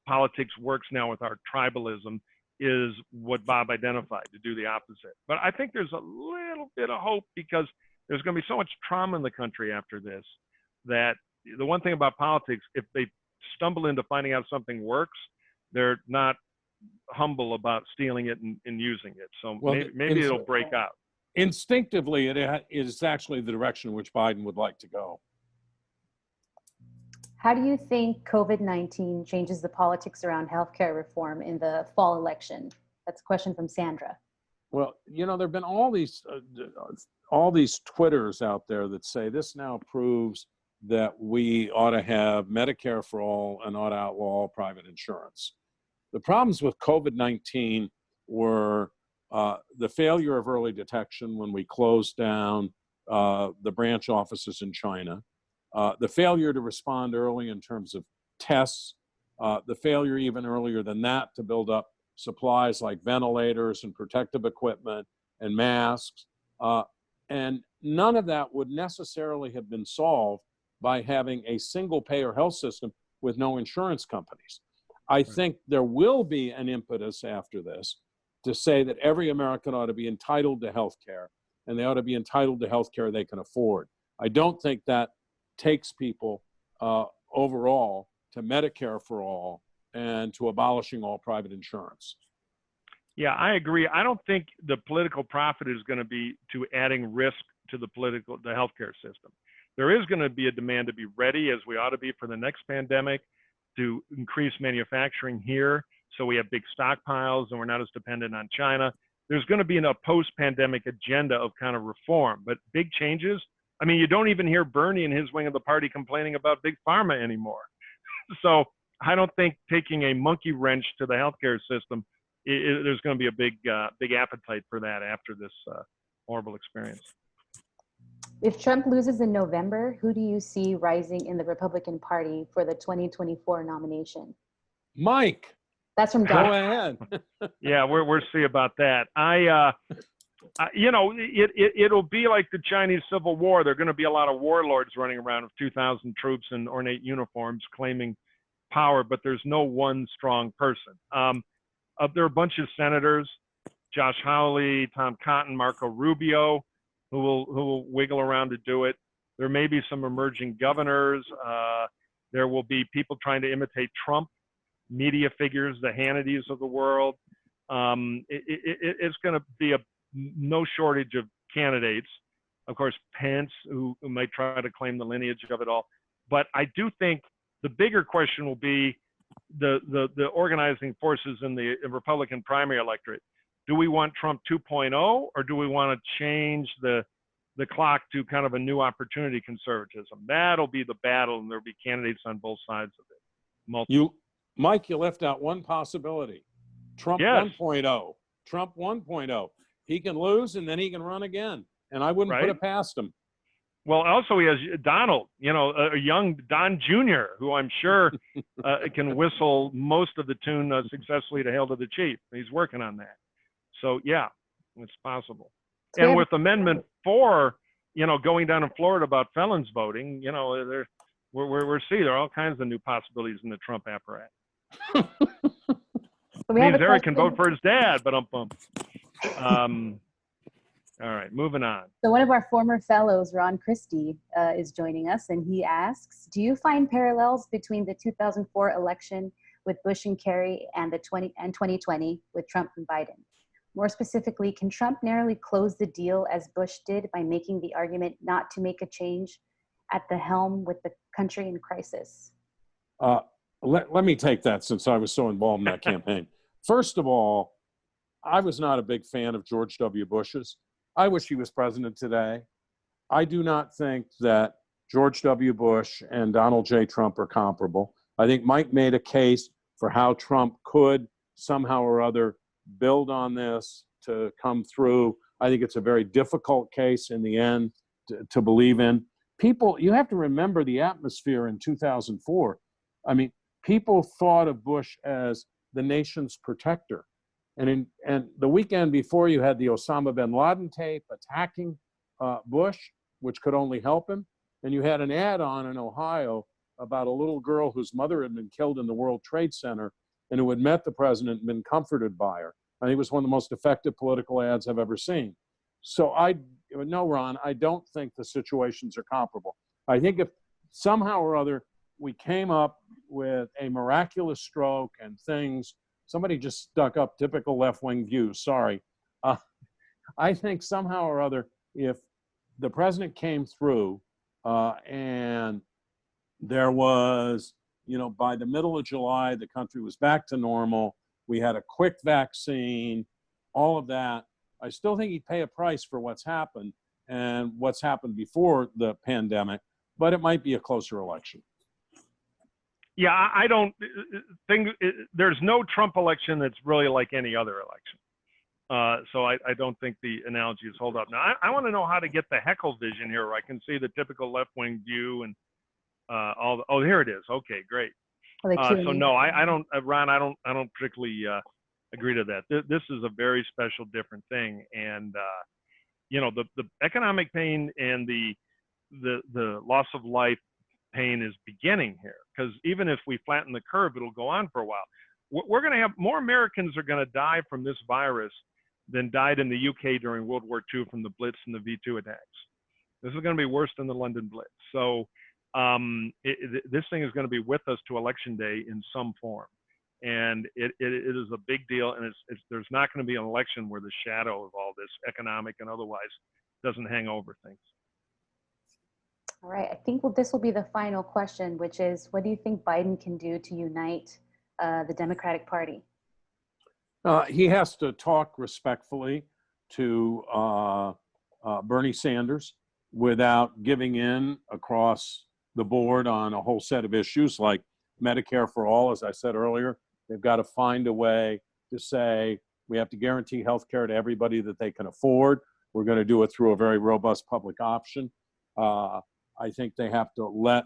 politics works now with our tribalism is what Bob identified, to do the opposite. But I think there's a little bit of hope because there's going to be so much trauma in the country after this that the one thing about politics, if they stumble into finding out something works, they're not humble about stealing it and using it. So maybe it'll break out. Instinctively, it is actually the direction in which Biden would like to go. How do you think COVID-19 changes the politics around healthcare reform in the fall election? That's a question from Sandra. Well, there have been all these Twitters out there that say this now proves that we ought to have Medicare for all and ought to outlaw private insurance. The problems with COVID-19 were the failure of early detection when we closed down the branch offices in China, the failure to respond early in terms of tests, the failure even earlier than that to build up supplies like ventilators and protective equipment and masks. And none of that would necessarily have been solved by having a single payer health system with no insurance companies. I think there will be an impetus after this to say that every American ought to be entitled to health care, and they ought to be entitled to health care they can afford. I don't think that takes people overall to Medicare for all and to abolishing all private insurance. Yeah, I agree. I don't think the political profit is going to be to adding risk to the healthcare system. There is going to be a demand to be ready, as we ought to be for the next pandemic, to increase manufacturing here so we have big stockpiles and we're not as dependent on China. There's going to be a post-pandemic agenda of kind of reform, but big changes. I mean, you don't even hear Bernie and his wing of the party complaining about big pharma anymore. So I don't think taking a monkey wrench to the healthcare system, there's going to be a big appetite for that after this horrible experience. If Trump loses in November, who do you see rising in the Republican Party for the 2024 nomination? Mike. That's from Go Gore. ahead. Yeah, we'll see about that. You know, it'll be like the Chinese Civil War. There are going to be a lot of warlords running around with 2,000 troops in ornate uniforms claiming power, but there's no one strong person. There are a bunch of senators, Josh Hawley, Tom Cotton, Marco Rubio, who will wiggle around to do it. There may be some emerging governors. There will be people trying to imitate Trump, media figures, the Hannitys of the world. It's going to be no shortage of candidates. Of course, Pence, who might try to claim the lineage of it all. But I do think the bigger question will be the organizing forces in the Republican primary electorate. Do we want Trump 2.0, or do we want to change the clock to kind of a new opportunity conservatism? That'll be the battle, and there'll be candidates on both sides of it. Mike, you left out one possibility. Trump 1.0. Trump 1.0. He can lose, and then he can run again. And I wouldn't put it past him. Well, also he has Donald, you know, a young Don Jr., who I'm sure can whistle most of the tune successfully to Hail to the Chief. He's working on that. So, yeah, it's possible. And with Amendment 4, you know, going down in Florida about felons voting, you know, there are all kinds of new possibilities in the Trump apparatus. Means Eric can vote for his dad, but all right, moving on. So one of our former fellows, Ron Christie, is joining us, and he asks, do you find parallels between the 2004 election with Bush and Kerry and 2020 with Trump and Biden? More specifically, can Trump narrowly close the deal as Bush did by making the argument not to make a change at the helm with the country in crisis? Let me take that, since I was so involved in that campaign. First of all, I was not a big fan of George W. Bush's. I wish he was president today. I do not think that George W. Bush and Donald J. Trump are comparable. I think Mike made a case for how Trump could somehow or other build on this to come through. I think it's a very difficult case in the end to believe in. People, you have to remember the atmosphere in 2004. I mean, people thought of Bush as the nation's protector. And the weekend before, you had the Osama bin Laden tape attacking Bush, which could only help him. And you had an ad on in Ohio about a little girl whose mother had been killed in the World Trade Center and who had met the president and been comforted by her. I think it was one of the most effective political ads I've ever seen. So no, Ron, I don't think the situations are comparable. I think if somehow or other we came up with a miraculous stroke and things, somebody just stuck up typical left-wing views, sorry. I think somehow or other, if the president came through and there was, you know, by the middle of July, the country was back to normal, we had a quick vaccine, all of that, I still think he'd pay a price for what's happened and what's happened before the pandemic, but it might be a closer election. Yeah, I don't think there's no Trump election that's really like any other election. So I don't think the analogy is hold up. Now, I want to know how to get the Heckle vision here, where I can see the typical left-wing view and here it is. Okay, great. So no, I don't, Ron, I don't particularly agree to that. This is a very special, different thing. And, you know, the economic pain and the loss of life pain is beginning here, because even if we flatten the curve, it'll go on for a while. We're going to have more Americans are going to die from this virus than died in the UK during World War II from the Blitz and the V2 attacks. This is going to be worse than the London Blitz. So this thing is going to be with us to Election Day in some form. And it is a big deal. And there's not going to be an election where the shadow of all this economic and otherwise doesn't hang over things. All right, I think this will be the final question, which is, what do you think Biden can do to unite the Democratic Party? He has to talk respectfully to Bernie Sanders without giving in across the board on a whole set of issues like Medicare for all. As I said earlier, they've got to find a way to say we have to guarantee health care to everybody that they can afford. We're going to do it through a very robust public option. I think they have to let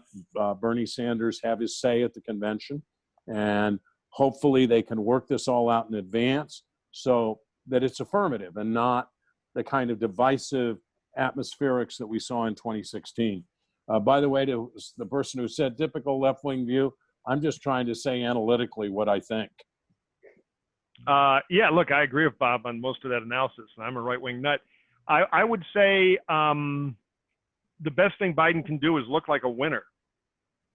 Bernie Sanders have his say at the convention, and hopefully they can work this all out in advance so that it's affirmative and not the kind of divisive atmospherics that we saw in 2016. By the way, to the person who said typical left-wing view, I'm just trying to say analytically what I think. Yeah, look, I agree with Bob on most of that analysis, and I'm a right-wing nut. I would say the best thing Biden can do is look like a winner.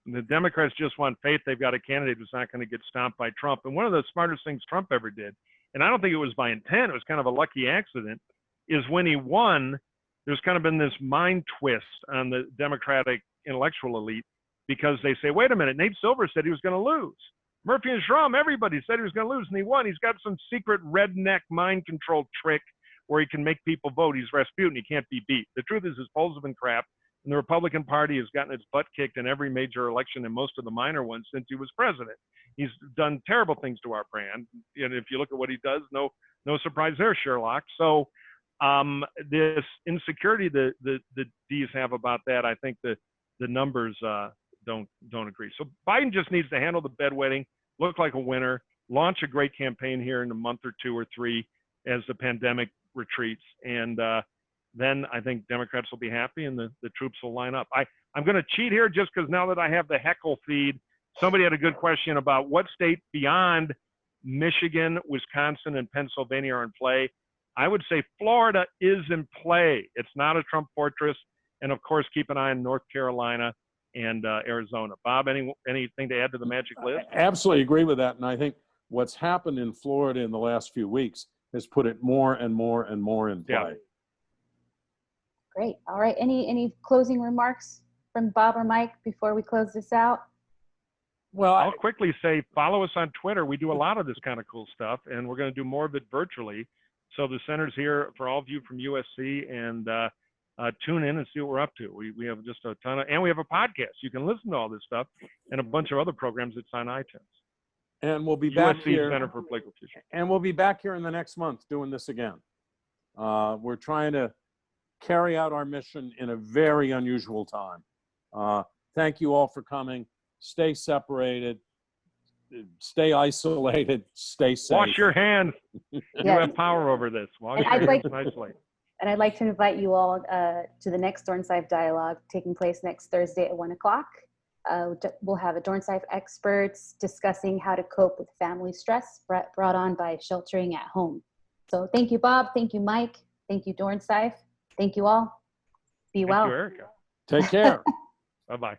And the Democrats just want faith they've got a candidate who's not going to get stomped by Trump. And one of the smartest things Trump ever did, and I don't think it was by intent, it was kind of a lucky accident, is when he won, there's kind of been this mind twist on the Democratic intellectual elite, because they say, wait a minute, Nate Silver said he was going to lose. Murphy and Shrum, everybody said he was going to lose, and he won. He's got some secret redneck mind control trick where he can make people vote. He's Rasputin. He can't be beat. The truth is his polls have been crap, and the Republican Party has gotten its butt kicked in every major election and most of the minor ones since he was president. He's done terrible things to our brand, and if you look at what he does, no surprise there, Sherlock. So this insecurity the D's have about that, I think the numbers don't agree. So Biden just needs to handle the bedwetting, look like a winner, launch a great campaign here in a month or 2 or 3 as the pandemic retreats, and then I think Democrats will be happy and the troops will line up. I'm going to cheat here just because now that I have the heckle feed, somebody had a good question about what state beyond Michigan, Wisconsin, and Pennsylvania are in play. I would say Florida is in play. It's not a Trump fortress. And of course, keep an eye on North Carolina and Arizona. Bob, anything to add to the magic list? I absolutely agree with that. And I think what's happened in Florida in the last few weeks has put it more and more and more in play. Yeah. Great. All right. Any closing remarks from Bob or Mike before we close this out? Well, I'll quickly say, follow us on Twitter. We do a lot of this kind of cool stuff, and we're going to do more of it virtually. So the center's here for all of you from USC, and tune in and see what we're up to. We have just a ton of, and we have a podcast. You can listen to all this stuff and a bunch of other programs that's on iTunes. And we'll be back USC here. Center for Political Future. And we'll be back here in the next month doing this again. We're trying to carry out our mission in a very unusual time. Thank you all for coming. Stay separated. Stay isolated. Stay safe. Wash your hands. You have power over this. Wash your hands nicely. And I'd like to invite you all to the next Dornsife Dialogue taking place next Thursday at 1 o'clock. We'll have a Dornsife experts discussing how to cope with family stress brought on by sheltering at home. So thank you, Bob. Thank you, Mike. Thank you, Dornsife. Thank you all. Be well. Thank you, Erica. Take care. Bye-bye.